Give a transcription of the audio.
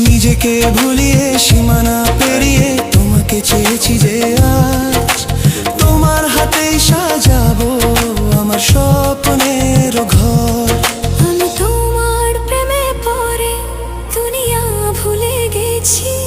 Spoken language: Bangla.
নিজেকে ভুলিয়ে সীমানা পেরিয়ে তোমাকে চেয়েছি যে আজ তোমার হাতেই সাজাবো আমার স্বপ্নের ঘর। আমি তোমার প্রেমে পড়ে দুনিয়া ভুলে গেছি।